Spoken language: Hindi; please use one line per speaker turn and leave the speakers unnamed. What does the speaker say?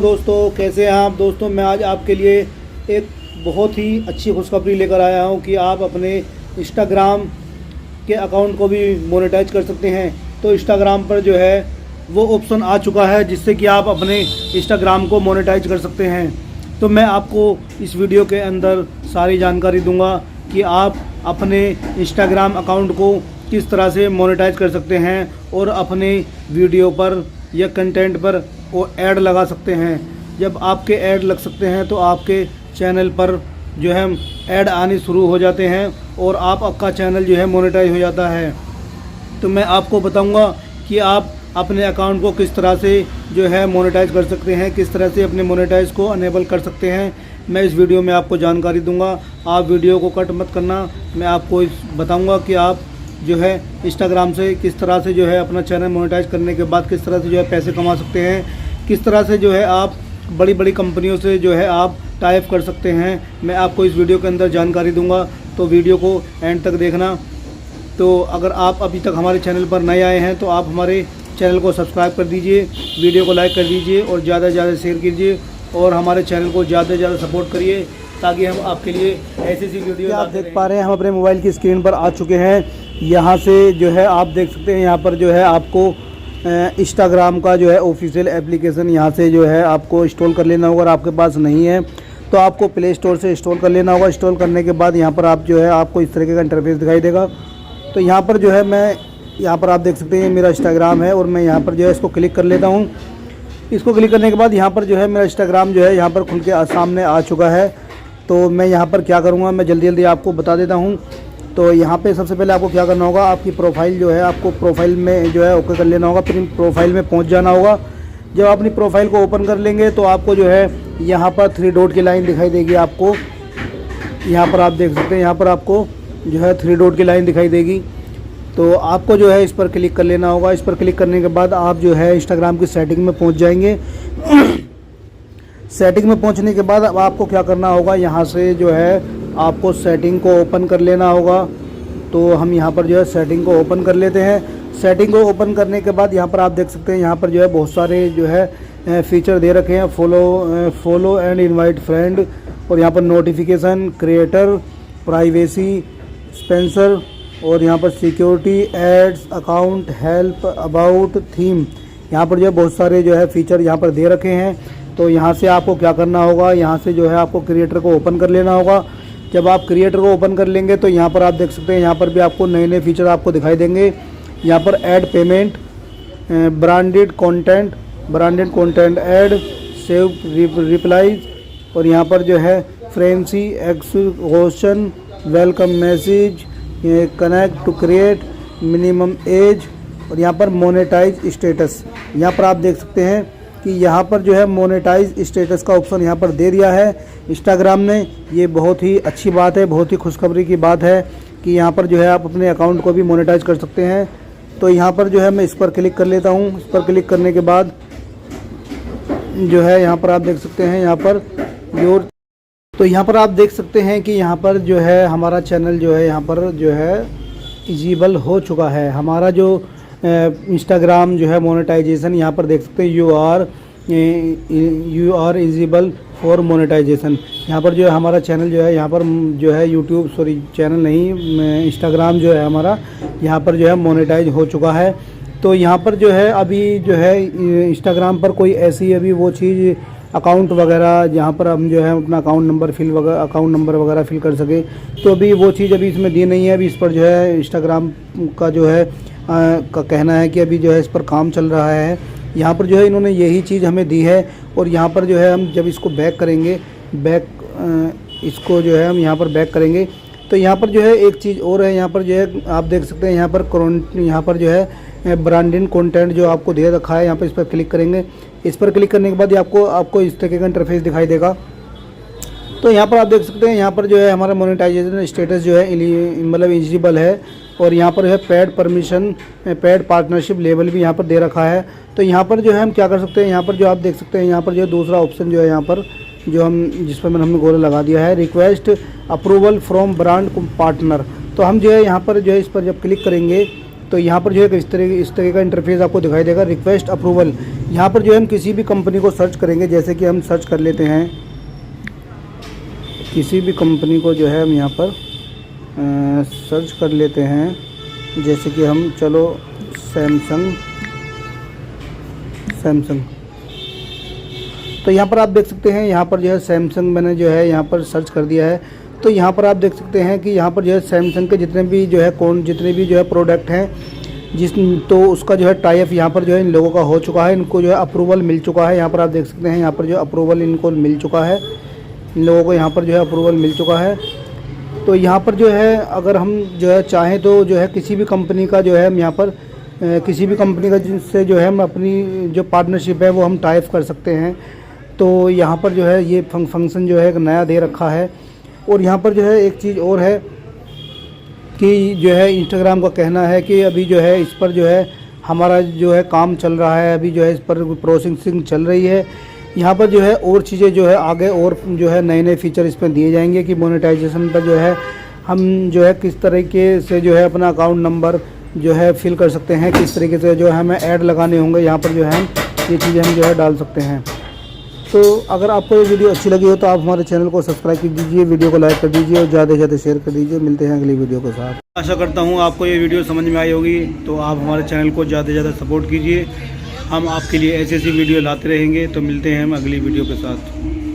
दोस्तों, कैसे हैं आप। दोस्तों, मैं आज आपके लिए एक बहुत ही अच्छी खुशखबरी लेकर आया हूं कि आप अपने इंस्टाग्राम के अकाउंट को भी मोनेटाइज कर सकते हैं। तो इंस्टाग्राम पर जो है वो ऑप्शन आ चुका है जिससे कि आप अपने इंस्टाग्राम को मोनेटाइज कर सकते हैं। तो मैं आपको इस वीडियो के अंदर सारी जानकारी दूंगा कि आप अपने इंस्टाग्राम अकाउंट को किस तरह से मोनेटाइज कर सकते हैं और अपने वीडियो पर या कंटेंट पर वो ऐड लगा सकते हैं। जब आपके ऐड लग सकते हैं तो आपके चैनल पर जो है ऐड आने शुरू हो जाते हैं और आपका चैनल जो है मोनेटाइज हो जाता है। तो मैं आपको बताऊंगा कि आप अपने अकाउंट को किस तरह से जो है मोनेटाइज कर सकते हैं, किस तरह से अपने मोनेटाइज को अनेबल कर सकते हैं। मैं इस वीडियो में आपको जानकारी दूंगा, आप वीडियो को कट मत करना। मैं आपको बताऊंगा कि आप जो है इंस्टाग्राम से किस तरह से जो है अपना चैनल मोनेटाइज करने के बाद किस तरह से जो है पैसे कमा सकते हैं, किस तरह से जो है आप बड़ी बड़ी कंपनियों से जो है आप टाइप कर सकते हैं। मैं आपको इस वीडियो के अंदर जानकारी दूंगा, तो वीडियो को एंड तक देखना। तो अगर आप अभी तक हमारे चैनल पर नए आए हैं तो आप हमारे चैनल को सब्सक्राइब कर दीजिए, वीडियो को लाइक कर दीजिए और ज़्यादा से ज़्यादा शेयर कीजिए और हमारे चैनल को ज़्यादा से ज़्यादा सपोर्ट करिए ताकि हम आपके लिए ऐसी वीडियो आप देख पा रहे हैं। हम अपने मोबाइल की स्क्रीन पर आ चुके हैं। यहाँ से जो है आप देख सकते हैं, यहाँ पर जो है आपको इंस्टाग्राम का जो है ऑफिशियल एप्लीकेशन यहाँ से जो है आपको इंस्टॉल कर लेना होगा। अगर आपके पास नहीं है तो आपको प्ले स्टोर से इंस्टॉल कर लेना होगा। इंस्टॉल करने के बाद यहाँ पर आप जो है आपको इस तरीके का इंटरफेस दिखाई देगा। तो यहाँ पर जो है मैं यहाँ पर आप देख सकते हैं मेरा इंस्टाग्राम है और मैं यहाँ पर जो है इसको क्लिक कर लेता हूँ। इसको क्लिक करने के बाद यहाँ पर जो है मेरा इंस्टाग्राम जो है यहाँ पर खुल के सामने आ चुका है। तो मैं यहाँ पर क्या करूँगा, मैं जल्दी जल्दी आपको बता देता हूँ। तो यहाँ पे सबसे पहले आपको क्या करना होगा, आपकी प्रोफाइल जो है आपको प्रोफाइल में जो है ओके कर लेना होगा, फिर प्रोफाइल में पहुँच जाना होगा। जब आप अपनी प्रोफाइल को ओपन कर लेंगे तो आपको जो है यहाँ पर 3 डॉट की लाइन दिखाई देगी। आपको यहाँ पर आप देख सकते हैं, यहाँ पर आपको जो है 3 डॉट की लाइन दिखाई देगी। तो आपको जो है इस पर क्लिक कर लेना होगा। इस पर क्लिक करने के बाद आप जो है इंस्टाग्राम की सेटिंग में पहुँच जाएंगे। सेटिंग में पहुंचने के बाद अब आपको क्या करना होगा, यहाँ से जो है आपको सेटिंग को ओपन कर लेना होगा। तो हम यहाँ पर जो है सेटिंग को ओपन कर लेते हैं। सेटिंग को ओपन करने के बाद यहाँ पर आप देख सकते हैं, यहाँ पर जो है बहुत सारे जो है फीचर दे रखे हैं। फॉलो एंड इनवाइट फ्रेंड और यहाँ पर नोटिफिकेशन, क्रिएटर, प्राइवेसी, स्पेंसर और यहाँ पर security, ads, account, help, about, theme. यहाँ पर जो है बहुत सारे जो है फीचर यहाँ पर दे रखे हैं। तो यहाँ से आपको क्या करना होगा, यहाँ से जो है आपको क्रिएटर को ओपन कर लेना होगा। जब आप क्रिएटर को ओपन कर लेंगे तो यहाँ पर आप देख सकते हैं, यहाँ पर भी आपको नए नए फीचर आपको दिखाई देंगे। यहाँ पर add payment, branded content ad, save replies और यहाँ पर जो है फ्रेंसी, exclusion, welcome message, connect to create, minimum age और यहाँ पर मोनेटाइज स्टेटस। यहाँ पर आप देख सकते हैं कि यहाँ पर जो है मोनेटाइज स्टेटस का ऑप्शन यहाँ पर दे दिया है इंस्टाग्राम ने। ये बहुत ही अच्छी बात है, बहुत ही खुशखबरी की बात है कि यहाँ पर जो है आप अपने अकाउंट को भी मोनेटाइज कर सकते हैं। तो यहाँ पर जो है मैं इस पर क्लिक कर लेता हूँ। इस पर क्लिक करने के बाद जो है यहाँ पर आप देख सकते हैं, यहाँ पर तो यहाँ पर आप देख सकते हैं कि यहाँ पर जो है हमारा चैनल जो है यहाँ पर जो है इजिबल हो चुका है। हमारा जो इंस्टाग्राम जो है मोनेटाइजेशन यहाँ पर देख सकते हैं, you are eligible for monetization. यहाँ पर जो है हमारा चैनल जो है यहाँ पर जो है चैनल नहीं, इंस्टाग्राम जो है हमारा यहाँ पर जो है मोनेटाइज हो चुका है। तो यहाँ पर जो है अभी जो है इंस्टाग्राम पर कोई ऐसी अभी वो चीज़ अकाउंट वगैरह जहाँ पर हम जो है अपना अकाउंट नंबर वगैरह फिल कर सके, तो अभी वो चीज़ अभी इसमें दी नहीं है। अभी इस पर जो है इंस्टाग्राम का जो है का कहना है कि अभी जो है इस पर काम चल रहा है। यहाँ पर जो है इन्होंने यही चीज़ हमें दी है और यहाँ पर जो है हम जब इसको बैक करेंगे, इसको जो है हम यहाँ पर बैक करेंगे तो यहाँ पर जो है एक चीज़ और है। यहाँ पर जो है आप देख सकते हैं, यहाँ पर जो है ब्रांडेड कंटेंट जो आपको दे रखा है, यहाँ पर इस पर क्लिक करेंगे। इस पर क्लिक करने के बाद आपको इस तरीके का इंटरफेस दिखाई देगा। तो यहाँ पर आप देख सकते हैं, यहाँ पर जो है हमारा मोनेटाइजेशन स्टेटस जो है मतलब एलिजिबल है और यहाँ पर जो है पेड पार्टनरशिप लेवल भी यहाँ पर दे रखा है। तो यहाँ पर जो है हम क्या कर सकते हैं, यहाँ पर जो आप देख सकते हैं, यहाँ पर जो है दूसरा ऑप्शन जो है यहाँ पर जो जिस पर हमने गोला लगा दिया है, request approval from brand partner. तो हम जो है यहाँ पर जो है इस पर जब क्लिक करेंगे तो यहाँ पर जो है इस तरह का इंटरफेस आपको दिखाई देगा। रिक्वेस्ट अप्रूवल, यहाँ पर जो है हम किसी भी कंपनी को सर्च करेंगे, जैसे कि हम सर्च कर लेते हैं किसी भी कंपनी को, जो है हम यहाँ पर सर्च कर लेते हैं, जैसे कि हम चलो सैमसंग। तो यहाँ पर आप देख सकते हैं, यहाँ पर जो है सैमसंग मैंने जो है यहाँ पर सर्च कर दिया है। तो यहाँ पर आप देख सकते हैं कि यहाँ पर जो है सैमसंग के जितने भी जो है प्रोडक्ट हैं तो उसका जो है टाइप यहाँ पर जो है इन लोगों का हो चुका है, इनको जो है अप्रूवल मिल चुका है। यहाँ पर आप देख सकते हैं, यहाँ पर जो अप्रूवल इनको मिल चुका है, इन लोगों को यहाँ पर जो है अप्रूवल मिल चुका है। तो यहाँ पर जो है अगर हम जो है चाहें तो जो है किसी भी कंपनी का जो है हम यहाँ पर किसी भी कंपनी का जिनसे जो है हम अपनी जो पार्टनरशिप है वो हम टाइप कर सकते हैं। तो यहाँ पर जो है ये फंक्शन जो है एक नया दे रखा है। और यहाँ पर जो है एक चीज़ और है कि जो है इंस्टाग्राम का कहना है कि अभी जो है इस पर जो है हमारा जो है काम चल रहा है, अभी जो है इस पर प्रोसेसिंग चल रही है। यहाँ पर जो है और चीज़ें जो है आगे और जो है नए फीचर इस पर दिए जाएंगे कि मोनेटाइजेशन पर जो है हम जो है किस तरीके से जो है अपना अकाउंट नंबर जो है फिल कर सकते हैं, किस तरीके से जो है हमें ऐड लगाने होंगे, यहाँ पर जो है ये चीज़ें हम जो है डाल सकते हैं। तो अगर आपको ये वीडियो अच्छी लगी हो तो आप हमारे चैनल को सब्सक्राइब कर दीजिए, वीडियो को लाइक कर दीजिए और ज़्यादा से ज़्यादा शेयर कर दीजिए। मिलते हैं अगली वीडियो के साथ। आशा करता हूँ आपको ये वीडियो समझ में आई होगी। तो आप हमारे चैनल को ज़्यादा से ज़्यादा सपोर्ट कीजिए, हम आपके लिए ऐसी वीडियो लाते रहेंगे। तो मिलते हैं हम अगली वीडियो के साथ।